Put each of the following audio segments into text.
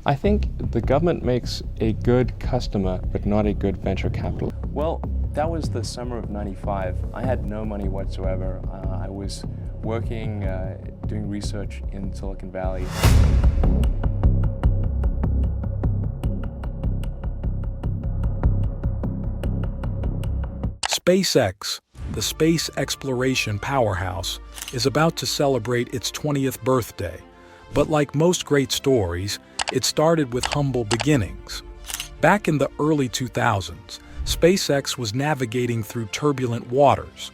I think the government makes a good customer, but not a good venture capital. Well, that was the summer of '95. I had no money whatsoever. I was working, doing research in Silicon Valley. SpaceX, the space exploration powerhouse, is about to celebrate its 20th birthday. But like most great stories, it started with humble beginnings. Back in the early 2000s, SpaceX was navigating through turbulent waters.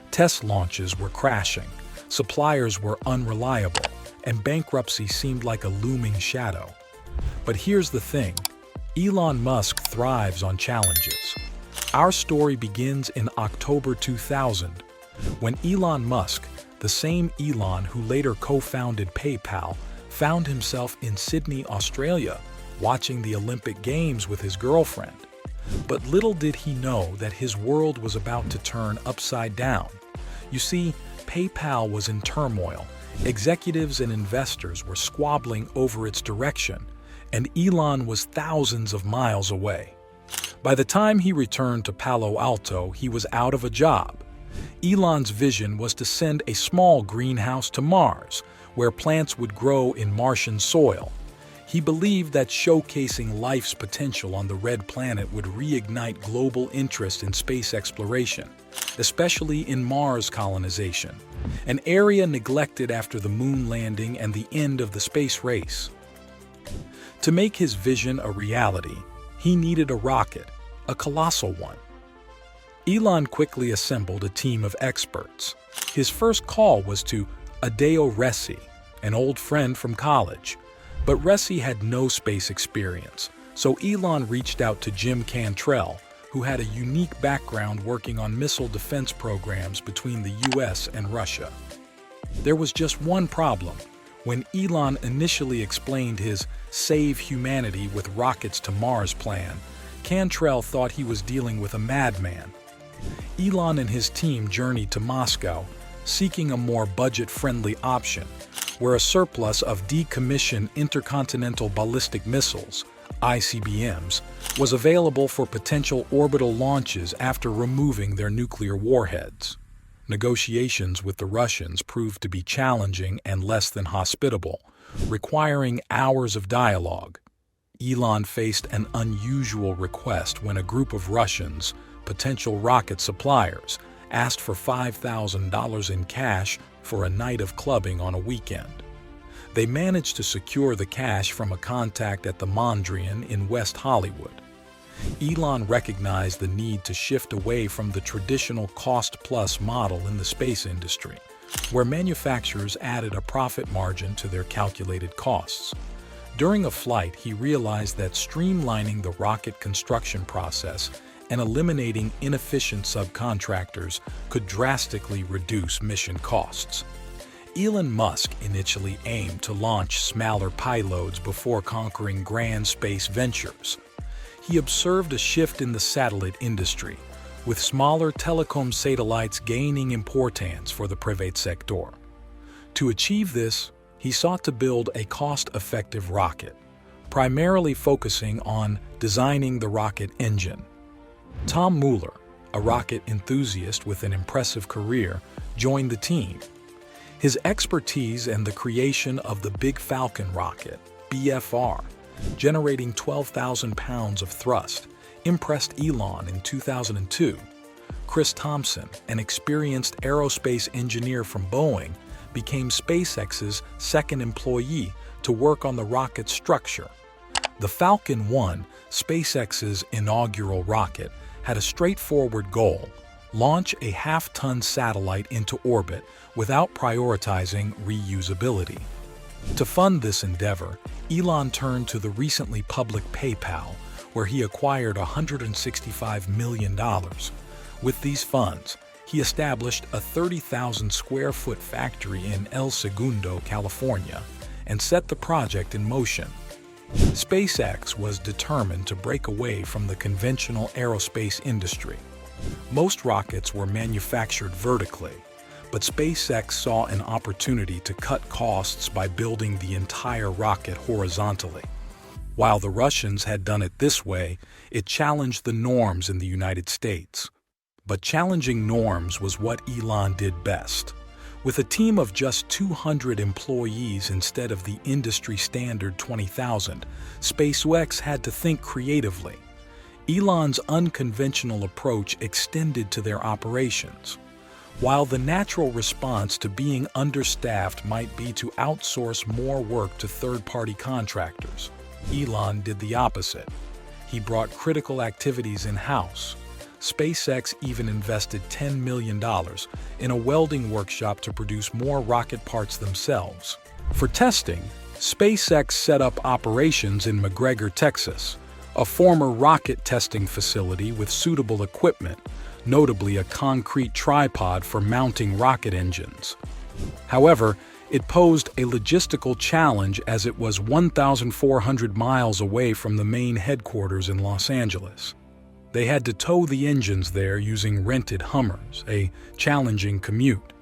Test launches were crashing, suppliers were unreliable, and bankruptcy seemed like a looming shadow. But here's the thing, Elon Musk thrives on challenges. Our story begins in October 2000, when Elon Musk, the same Elon who later co-founded PayPal, found himself in Sydney, Australia, watching the Olympic Games with his girlfriend. But little did he know that his world was about to turn upside down. You see, PayPal was in turmoil. Executives and investors were squabbling over its direction, and Elon was thousands of miles away. By the time he returned to Palo Alto, he was out of a job. Elon's vision was to send a small greenhouse to Mars, where plants would grow in Martian soil. He believed that showcasing life's potential on the red planet would reignite global interest in space exploration, especially in Mars colonization, an area neglected after the moon landing and the end of the space race. To make his vision a reality, he needed a rocket, a colossal one. Elon quickly assembled a team of experts. His first call was to Adeo Ressi, an old friend from college. But Ressi had no space experience, so Elon reached out to Jim Cantrell, who had a unique background working on missile defense programs between the US and Russia. There was just one problem. When Elon initially explained his Save Humanity with Rockets to Mars plan, Cantrell thought he was dealing with a madman. Elon and his team journeyed to Moscow, seeking a more budget-friendly option, where a surplus of decommissioned intercontinental ballistic missiles, ICBMs, was available for potential orbital launches after removing their nuclear warheads. Negotiations with the Russians proved to be challenging and less than hospitable, requiring hours of dialogue. Elon faced an unusual request when a group of Russians, potential rocket suppliers, asked for $5,000 in cash for a night of clubbing on a weekend. They managed to secure the cash from a contact at the Mondrian in West Hollywood. Elon recognized the need to shift away from the traditional cost-plus model in the space industry, where manufacturers added a profit margin to their calculated costs. During a flight, he realized that streamlining the rocket construction process and eliminating inefficient subcontractors could drastically reduce mission costs. Elon Musk initially aimed to launch smaller payloads before conquering grand space ventures. He observed a shift in the satellite industry, with smaller telecom satellites gaining importance for the private sector. To achieve this, he sought to build a cost-effective rocket, primarily focusing on designing the rocket engine. Tom Mueller, a rocket enthusiast with an impressive career, joined the team. His expertise and the creation of the Big Falcon rocket, BFR, generating 12,000 pounds of thrust, impressed Elon in 2002. Chris Thompson, an experienced aerospace engineer from Boeing, became SpaceX's second employee to work on the rocket's structure. The Falcon 1, SpaceX's inaugural rocket, had a straightforward goal: launch a half-ton satellite into orbit without prioritizing reusability. To fund this endeavor, Elon turned to the recently public PayPal, where he acquired $165 million. With these funds, he established a 30,000-square-foot factory in El Segundo, California, and set the project in motion. SpaceX was determined to break away from the conventional aerospace industry. Most rockets were manufactured vertically, but SpaceX saw an opportunity to cut costs by building the entire rocket horizontally. While the Russians had done it this way, it challenged the norms in the United States. But challenging norms was what Elon did best. With a team of just 200 employees instead of the industry standard 20,000, SpaceX had to think creatively. Elon's unconventional approach extended to their operations. While the natural response to being understaffed might be to outsource more work to third-party contractors, Elon did the opposite. He brought critical activities in-house. SpaceX even invested $10 million in a welding workshop to produce more rocket parts themselves. For testing, SpaceX set up operations in McGregor, Texas, a former rocket testing facility with suitable equipment, notably a concrete tripod for mounting rocket engines. However, it posed a logistical challenge as it was 1,400 miles away from the main headquarters in Los Angeles. They had to tow the engines there using rented Hummers, a challenging commute.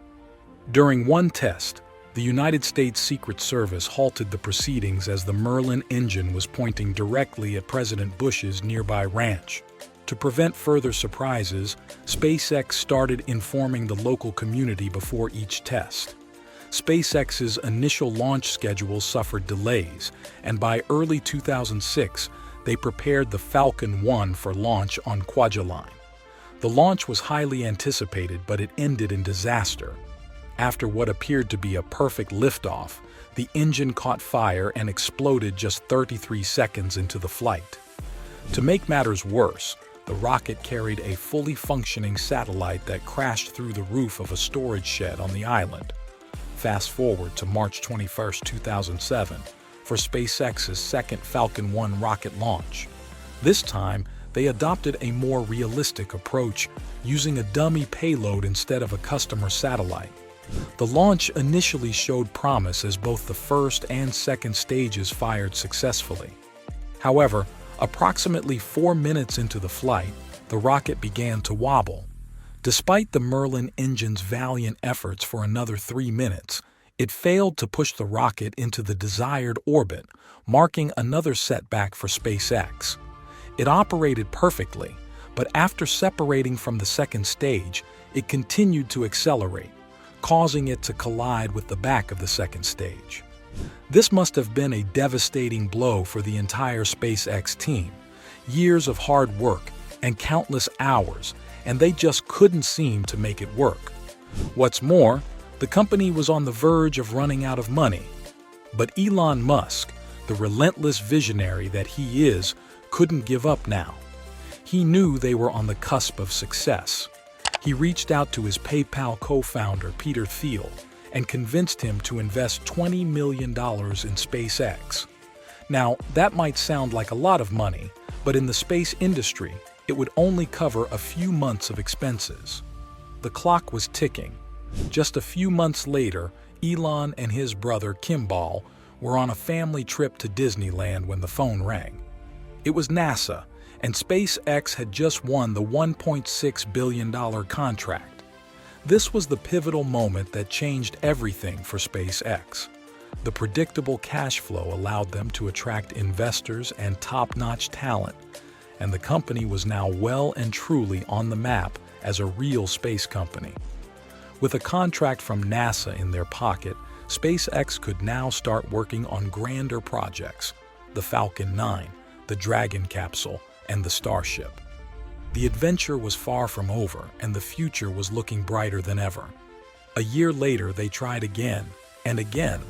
During one test, the United States Secret Service halted the proceedings as the Merlin engine was pointing directly at President Bush's nearby ranch. To prevent further surprises, SpaceX started informing the local community before each test. SpaceX's initial launch schedule suffered delays, and by early 2006, they prepared the Falcon 1 for launch on Kwajalein. The launch was highly anticipated, but it ended in disaster. After what appeared to be a perfect liftoff, the engine caught fire and exploded just 33 seconds into the flight. To make matters worse, the rocket carried a fully functioning satellite that crashed through the roof of a storage shed on the island. Fast forward to March 21, 2007, for SpaceX's second Falcon 1 rocket launch. This time, they adopted a more realistic approach, using a dummy payload instead of a customer satellite. The launch initially showed promise as both the first and second stages fired successfully. However, approximately 4 minutes into the flight, the rocket began to wobble. Despite the Merlin engine's valiant efforts for another 3 minutes, it failed to push the rocket into the desired orbit, marking another setback for SpaceX. It operated perfectly, but after separating from the second stage, it continued to accelerate, causing it to collide with the back of the second stage. This must have been a devastating blow for the entire SpaceX team. Years of hard work and countless hours, and they just couldn't seem to make it work. What's more, the company was on the verge of running out of money. But Elon Musk, the relentless visionary that he is, couldn't give up now. He knew they were on the cusp of success. He reached out to his PayPal co-founder, Peter Thiel, and convinced him to invest $20 million in SpaceX. Now, that might sound like a lot of money, but in the space industry, it would only cover a few months of expenses. The clock was ticking. Just a few months later, Elon and his brother Kimball were on a family trip to Disneyland when the phone rang. It was NASA, and SpaceX had just won the $1.6 billion contract. This was the pivotal moment that changed everything for SpaceX. The predictable cash flow allowed them to attract investors and top-notch talent, and the company was now well and truly on the map as a real space company. With a contract from NASA in their pocket, SpaceX could now start working on grander projects: the Falcon 9, the Dragon capsule, and the Starship. The adventure was far from over, and the future was looking brighter than ever. A year later, they tried again, and again.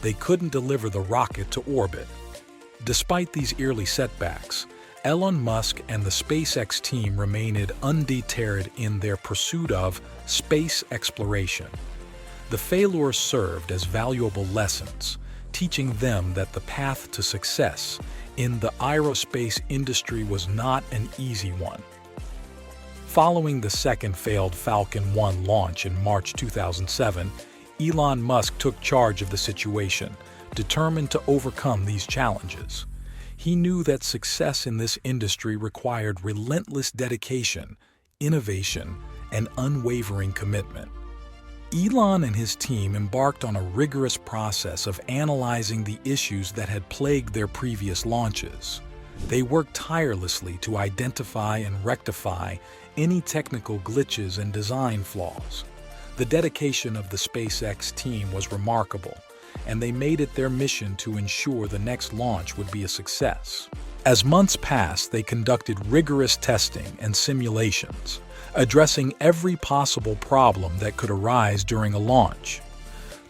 They couldn't deliver the rocket to orbit. Despite these early setbacks, Elon Musk and the SpaceX team remained undeterred in their pursuit of space exploration. The failures served as valuable lessons, teaching them that the path to success in the aerospace industry was not an easy one. Following the second failed Falcon 1 launch in March 2007, Elon Musk took charge of the situation, determined to overcome these challenges. He knew that success in this industry required relentless dedication, innovation, and unwavering commitment. Elon and his team embarked on a rigorous process of analyzing the issues that had plagued their previous launches. They worked tirelessly to identify and rectify any technical glitches and design flaws. The dedication of the SpaceX team was remarkable, and they made it their mission to ensure the next launch would be a success. As months passed, they conducted rigorous testing and simulations, addressing every possible problem that could arise during a launch.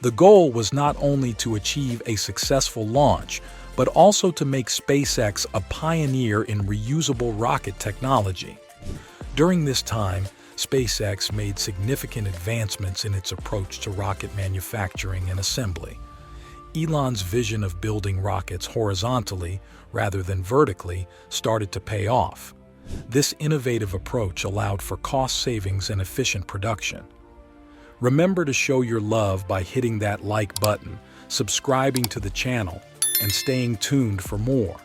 The goal was not only to achieve a successful launch, but also to make SpaceX a pioneer in reusable rocket technology. During this time, SpaceX made significant advancements in its approach to rocket manufacturing and assembly. Elon's vision of building rockets horizontally rather than vertically started to pay off. This innovative approach allowed for cost savings and efficient production. Remember to show your love by hitting that like button, subscribing to the channel, and staying tuned for more.